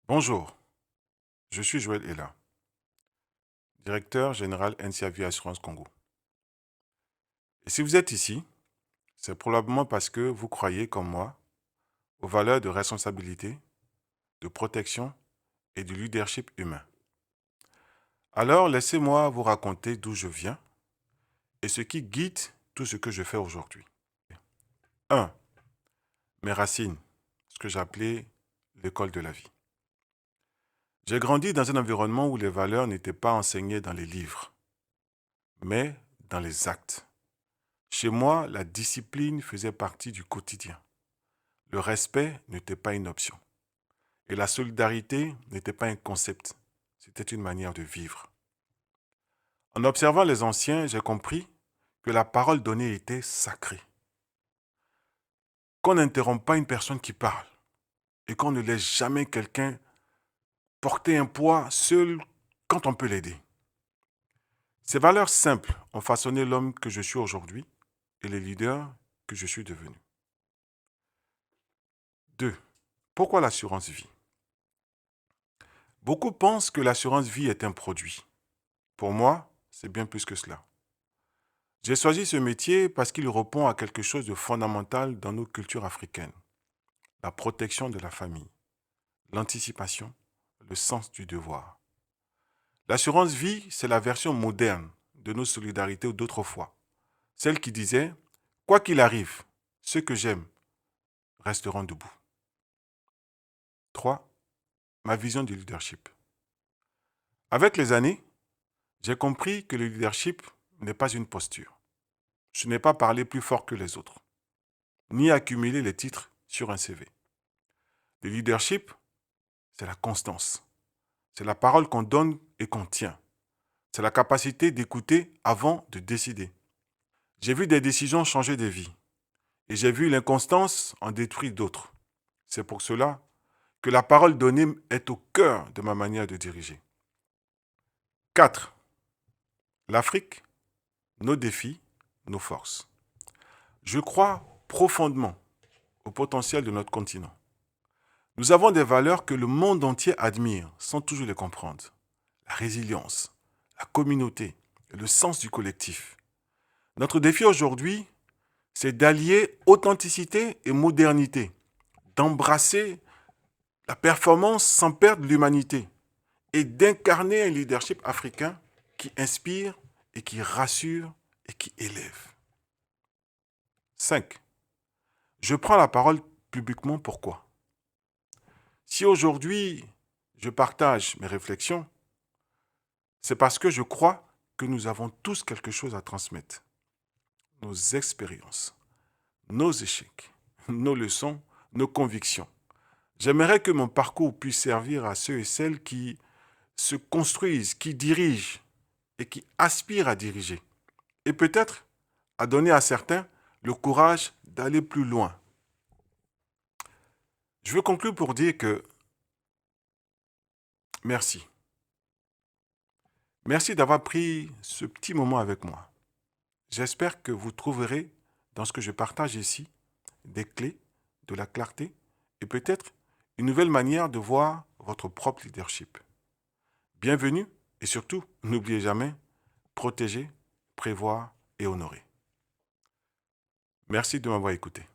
Bonjour, je suis Joël Ella, directeur général NCAV Assurance Congo. Et si vous êtes ici, c'est probablement parce que vous croyez, comme moi, aux valeurs de responsabilité, de protection et de leadership humain. Alors, laissez-moi vous raconter d'où je viens et ce qui guide tout ce que je fais aujourd'hui. 1. Mes racines, ce que j'appelais l'école de la vie. J'ai grandi dans un environnement où les valeurs n'étaient pas enseignées dans les livres, mais dans les actes. Chez moi, la discipline faisait partie du quotidien. Le respect n'était pas une option. Et la solidarité n'était pas un concept, c'était une manière de vivre. En observant les anciens, j'ai compris que la parole donnée était sacrée. Qu'on n'interrompt pas une personne qui parle et qu'on ne laisse jamais quelqu'un porter un poids seul quand on peut l'aider. Ces valeurs simples ont façonné l'homme que je suis aujourd'hui et le leader que je suis devenu. 2. Pourquoi l'assurance vie? Beaucoup pensent que l'assurance vie est un produit. Pour moi, c'est bien plus que cela. J'ai choisi ce métier parce qu'il répond à quelque chose de fondamental dans nos cultures africaines. La protection de la famille, l'anticipation, le sens du devoir. L'assurance vie, c'est la version moderne de nos solidarités d'autrefois. Celle qui disait, quoi qu'il arrive, ceux que j'aime resteront debout. 3. Ma vision du leadership. Avec les années, j'ai compris que le leadership n'est pas une posture. Ce n'est pas parler plus fort que les autres, ni accumuler les titres sur un CV. Le leadership, c'est la constance. C'est la parole qu'on donne et qu'on tient. C'est la capacité d'écouter avant de décider. J'ai vu des décisions changer des vies. Et j'ai vu l'inconstance en détruire d'autres. C'est pour cela que la parole donnée est au cœur de ma manière de diriger. 4. L'Afrique, nos défis, nos forces. Je crois profondément au potentiel de notre continent. Nous avons des valeurs que le monde entier admire sans toujours les comprendre. La résilience, la communauté et le sens du collectif. Notre défi aujourd'hui, c'est d'allier authenticité et modernité, d'embrasser la performance sans perdre l'humanité et d'incarner un leadership africain qui inspire et qui rassure et qui élève. 5. Je prends la parole publiquement pourquoi? Si aujourd'hui je partage mes réflexions, c'est parce que je crois que nous avons tous quelque chose à transmettre. Nos expériences, nos échecs, nos leçons, nos convictions. J'aimerais que mon parcours puisse servir à ceux et celles qui se construisent, qui dirigent et qui aspirent à diriger. Et peut-être à donner à certains le courage d'aller plus loin. Je veux conclure pour dire que merci. Merci d'avoir pris ce petit moment avec moi. J'espère que vous trouverez dans ce que je partage ici des clés, de la clarté et peut-être une nouvelle manière de voir votre propre leadership. Bienvenue et surtout, n'oubliez jamais, protéger, prévoir et honorer. Merci de m'avoir écouté.